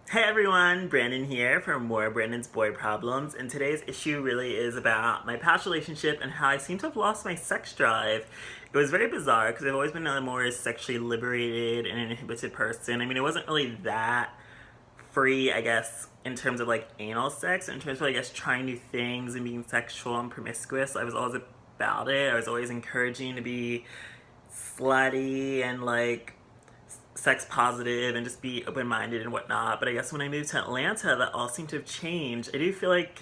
Hey everyone, Brandon here for more Brandon's Boy Problems, and today's issue really is about my past relationship and how I seem to have lost my sex drive. It was very bizarre because I've always been a more sexually liberated and inhibited person. I mean, it wasn't really that free, I guess, in terms of like anal sex, in terms of, I guess, trying new things and being sexual and promiscuous. I was always about it. I was always encouraging to be slutty and like sex positive and just be open minded and whatnot. But I guess when I moved to Atlanta, that all seemed to have changed. I do feel like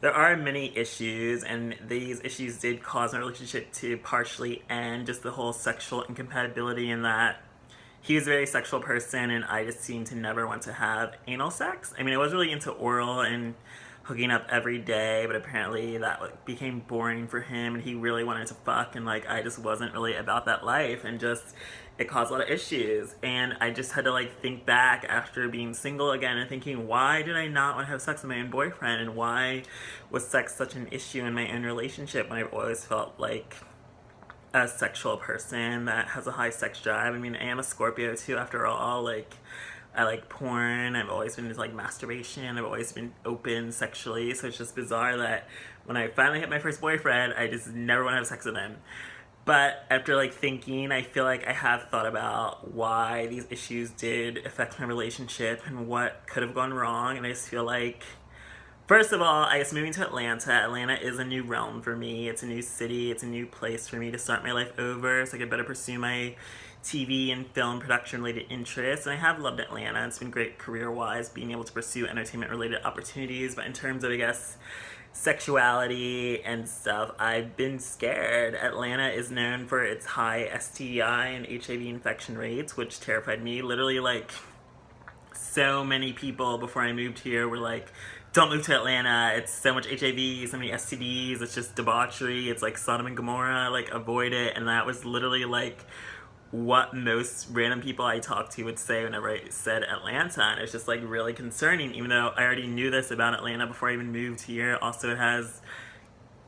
there are many issues, and these issues did cause my relationship to partially end. Just the whole sexual incompatibility, in that he was a very sexual person, and I just seemed to never want to have anal sex. I mean, I was really into oral and hooking up every day, but apparently that like became boring for him, and he really wanted to fuck, and like I just wasn't really about that life, and just it caused a lot of issues. And I just had to like think back after being single again and thinking, why did I not want to have sex with my own boyfriend, and why was sex such an issue in my own relationship when I've always felt like a sexual person that has a high sex drive. I mean, I am a Scorpio too, after all. Like, I like porn. I've always been into like masturbation. I've always been open sexually. So it's just bizarre that when I finally hit my first boyfriend, I just never want to have sex with him. But after like thinking, I feel like I have thought about why these issues did affect my relationship and what could have gone wrong. And I just feel like, first of all, I guess moving to Atlanta is a new realm for me. It's a new city. It's a new place for me to start my life over. So I could better pursue my TV and film production related interests. And I have loved Atlanta. It's been great career wise, being able to pursue entertainment related opportunities. But in terms of, I guess, sexuality and stuff, I've been scared. Atlanta is known for its high STI and HIV infection rates, which terrified me. Literally, like, so many people before I moved here were like, don't move to Atlanta. It's so much HIV, so many STDs. It's just debauchery. It's like Sodom and Gomorrah. Like, avoid it. And that was literally like what most random people I talked to would say whenever I said Atlanta. And it's just like really concerning, even though I already knew this about Atlanta before I even moved here. Also, it has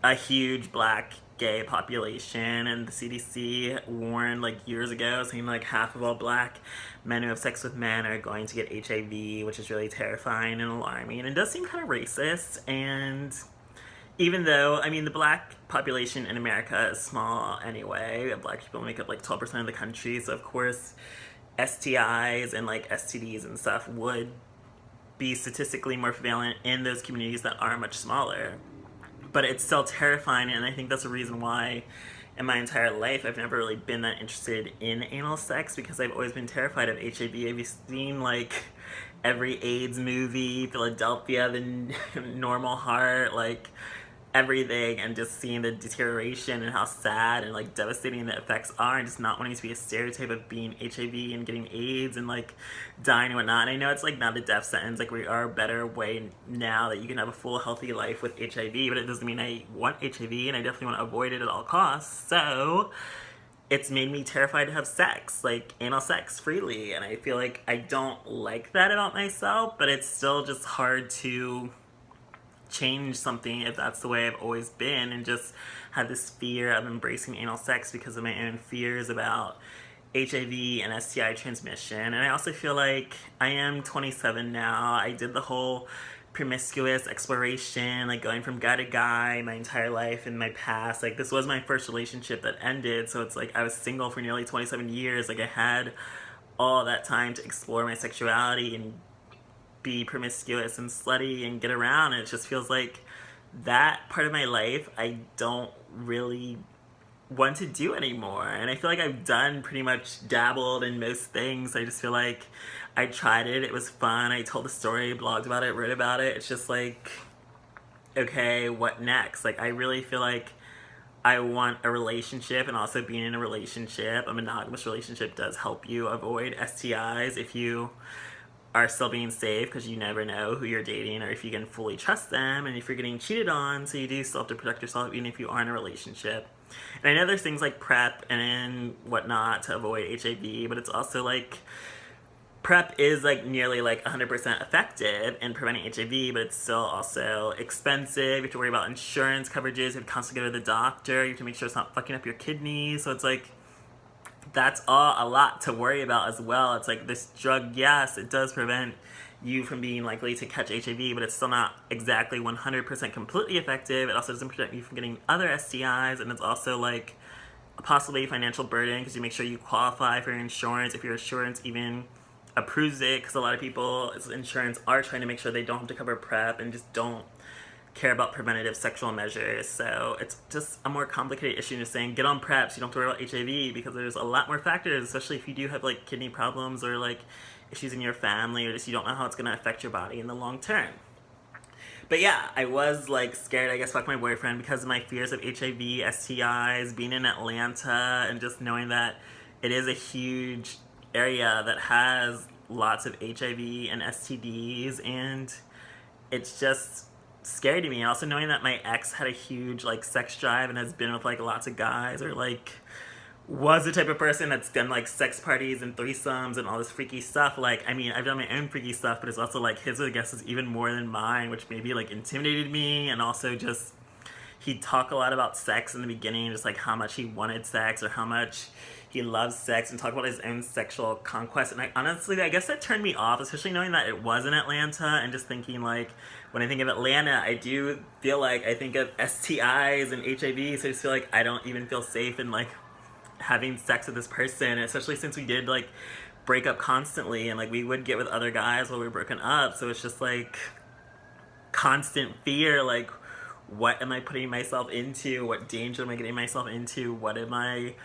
a huge black gay population, and the CDC warned like years ago, saying like half of all black men who have sex with men are going to get HIV, which is really terrifying and alarming, and it does seem kind of racist. And even though, I mean, the black population in America is small anyway, black people make up like 12% of the country, so of course STIs and like STDs and stuff would be statistically more prevalent in those communities that are much smaller. But it's still terrifying, and I think that's a reason why in my entire life I've never really been that interested in anal sex, because I've always been terrified of HIV. Have you seen like every AIDS movie, Philadelphia, the Normal Heart, like everything, and just seeing the deterioration and how sad and like devastating the effects are, and just not wanting to be a stereotype of being HIV and getting AIDS and like dying and whatnot. And I know it's like not a death sentence, like we are a better way now that you can have a full healthy life with HIV, but it doesn't mean I want HIV, and I definitely want to avoid it at all costs. So it's made me terrified to have sex, like anal sex, freely, and I feel like I don't like that about myself, but it's still just hard to change something if that's the way I've always been, and just had this fear of embracing anal sex because of my own fears about HIV and STI transmission. And I also feel like I am 27 now. I did the whole promiscuous exploration, like going from guy to guy my entire life in my past. Like, this was my first relationship that ended, so it's like I was single for nearly 27 years. Like, I had all that time to explore my sexuality and be promiscuous and slutty and get around, and it just feels like that part of my life I don't really want to do anymore. And I feel like I've done pretty much dabbled in most things. I just feel like I tried it, it was fun, I told a story, blogged about it, wrote about it. It's just like, okay, what next? Like, I really feel like I want a relationship, and also being in a relationship, a monogamous relationship, does help you avoid STIs if you are still being safe, because you never know who you're dating or if you can fully trust them, and if you're getting cheated on, so you do still have to protect yourself even if you are in a relationship. And I know there's things like PrEP and whatnot to avoid HIV, but it's also like PrEP is like nearly like 100% effective in preventing HIV, but it's still also expensive. You have to worry about insurance coverages, you have to constantly go to the doctor, you have to make sure it's not fucking up your kidneys. So it's like, that's all a lot to worry about as well. It's like, this drug, yes, it does prevent you from being likely to catch HIV, but it's still not exactly 100% completely effective. It also doesn't protect you from getting other STIs, and it's also like possibly a financial burden because you make sure you qualify for your insurance if your insurance even approves it, because a lot of people's insurance are trying to make sure they don't have to cover PrEP and just don't care about preventative sexual measures. So it's just a more complicated issue than just saying get on PrEP so you don't have to worry about HIV, because there's a lot more factors, especially if you do have like kidney problems or like issues in your family, or just you don't know how it's going to affect your body in the long term. But yeah, I was like scared, I guess, fuck my boyfriend because of my fears of HIV, STIs, being in Atlanta, and just knowing that it is a huge area that has lots of HIV and STDs, and it's just scary to me. Also knowing that my ex had a huge like sex drive and has been with like lots of guys, or like was the type of person that's done like sex parties and threesomes and all this freaky stuff. Like, I mean, I've done my own freaky stuff, but it's also like his, I guess, is even more than mine, which maybe like intimidated me. And also just he'd talk a lot about sex in the beginning, just like how much he wanted sex or how much he loves sex, and talk about his own sexual conquest. And I honestly, I guess that turned me off, especially knowing that it was in Atlanta, and just thinking like, when I think of Atlanta, I do feel like I think of STIs and HIV, so I just feel like I don't even feel safe in like having sex with this person, especially since we did like break up constantly, and like we would get with other guys while we were broken up. So it's just like constant fear, like what am I putting myself into, what danger am I getting myself into, what am I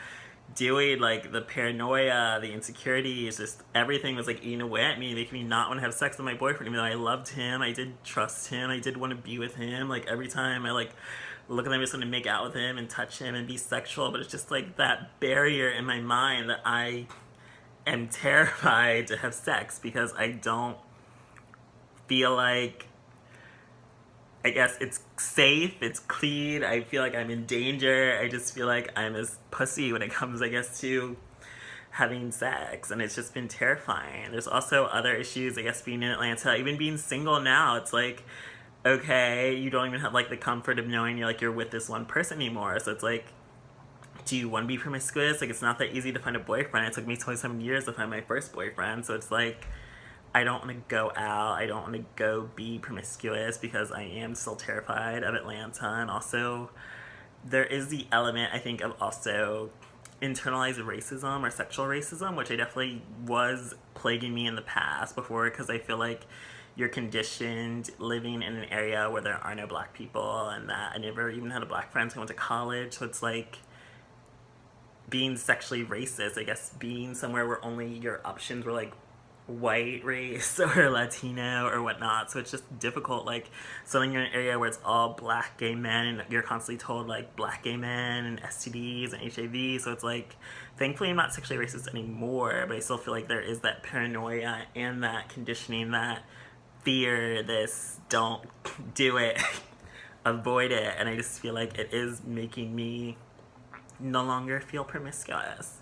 doing, like the paranoia, the insecurities, just everything was like eating away at me, making me not want to have sex with my boyfriend, even though I loved him, I did trust him, I did want to be with him. Like every time I like look at him, I just want to make out with him and touch him and be sexual, but it's just like that barrier in my mind that I am terrified to have sex because I don't feel like, I guess it's safe, it's clean, I feel like I'm in danger, I just feel like I'm a pussy when it comes, I guess, to having sex, and it's just been terrifying. There's also other issues, I guess, being in Atlanta, even being single now, it's like, okay, you don't even have like the comfort of knowing you're with this one person anymore, so it's like, do you want to be promiscuous? Like, it's not that easy to find a boyfriend. It took me 27 years to find my first boyfriend, so it's like, I don't want to go out, I don't want to go be promiscuous because I am still terrified of Atlanta. And also, there is the element, I think, of also internalized racism or sexual racism, which I definitely was plaguing me in the past before, because I feel like you're conditioned living in an area where there are no black people, and that I never even had a black friend, so I went to college, so it's like being sexually racist, I guess, being somewhere where only your options were like white race or Latino or whatnot, so it's just difficult. Like, suddenly you're in an area where it's all black gay men, and you're constantly told like black gay men and STDs and HIV, so it's like, thankfully I'm not sexually racist anymore, but I still feel like there is that paranoia and that conditioning, that fear, this don't do it, avoid it, and I just feel like it is making me no longer feel promiscuous.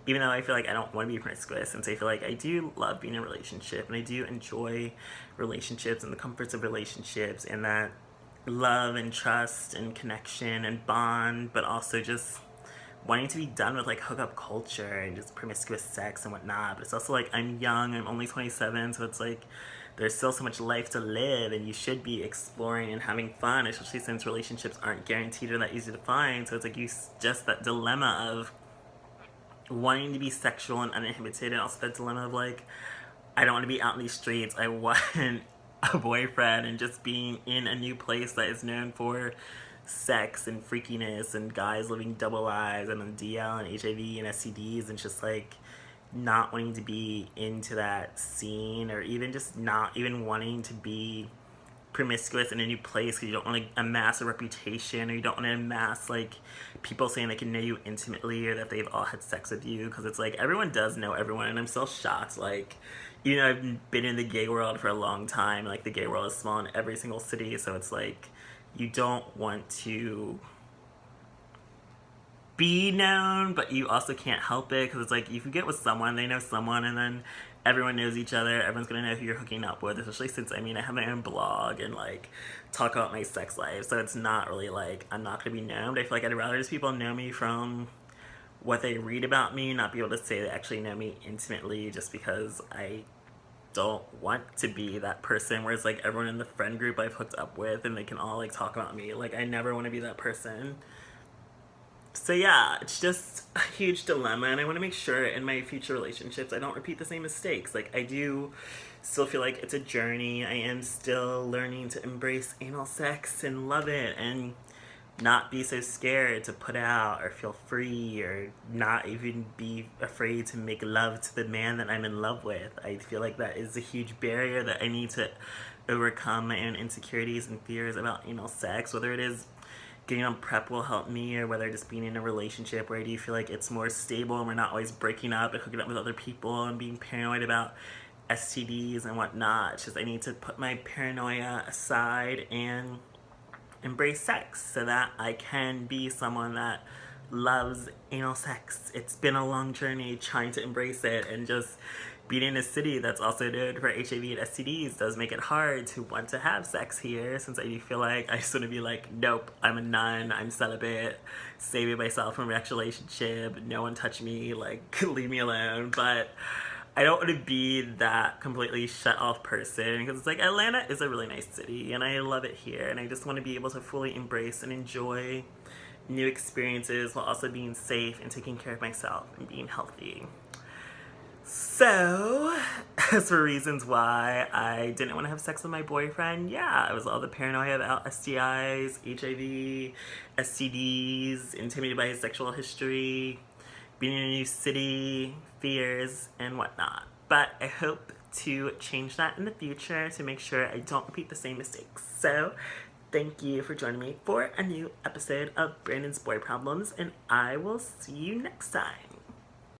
Even though I feel like I don't want to be promiscuous, since I feel like I do love being in a relationship, and I do enjoy relationships and the comforts of relationships, and that love and trust and connection and bond, but also just wanting to be done with like hookup culture and just promiscuous sex and whatnot. But it's also like, I'm young, I'm only 27, so it's like there's still so much life to live, and you should be exploring and having fun, especially since relationships aren't guaranteed or that easy to find. So it's like, you just that dilemma of wanting to be sexual and uninhibited, and also that dilemma of like, I don't want to be out in these streets, I want a boyfriend, and just being in a new place that is known for sex and freakiness and guys living double lives and DL and HIV and STDs, and just like not wanting to be into that scene, or even just not even wanting to be promiscuous in a new place because you don't want to amass a reputation, or you don't want to amass like people saying they can know you intimately, or that they've all had sex with you, because it's like everyone does know everyone. And I'm still shocked, like, you know, I've been in the gay world for a long time, like the gay world is small in every single city, so it's like you don't want to be known, but you also can't help it, because it's like, if you get with someone, they know someone, and then everyone knows each other, everyone's gonna know who you're hooking up with, especially since, I mean, I have my own blog and like talk about my sex life, so it's not really like I'm not gonna be known, but I feel like I'd rather just people know me from what they read about me, not be able to say they actually know me intimately, just because I don't want to be that person where it's like everyone in the friend group I've hooked up with and they can all like talk about me. Like I never want to be that person. So yeah, it's just a huge dilemma, and I want to make sure in my future relationships I don't repeat the same mistakes. Like I do still feel like it's a journey. I am still learning to embrace anal sex and love it and not be so scared to put out or feel free or not even be afraid to make love to the man that I'm in love with. I feel like that is a huge barrier that I need to overcome my own insecurities and fears about anal sex, whether it is getting on prep will help me, or whether just being in a relationship where I do feel like it's more stable and we're not always breaking up and hooking up with other people and being paranoid about STDs and whatnot. It's just I need to put my paranoia aside and embrace sex so that I can be someone that loves anal sex. It's been a long journey trying to embrace it, and just being in a city that's also known for HIV and STDs does make it hard to want to have sex here, since I do feel like I just want to be like, nope, I'm a nun, I'm celibate, saving myself from a relationship, no one touch me, like leave me alone. But I don't want to be that completely shut off person, because it's like Atlanta is a really nice city and I love it here, and I just want to be able to fully embrace and enjoy new experiences while also being safe and taking care of myself and being healthy. So, as for reasons why I didn't want to have sex with my boyfriend, yeah, it was all the paranoia about STIs, HIV, STDs, intimidated by his sexual history, being in a new city, fears, and whatnot. But I hope to change that in the future to make sure I don't repeat the same mistakes. So, thank you for joining me for a new episode of Brandon's Boy Problems, and I will see you next time.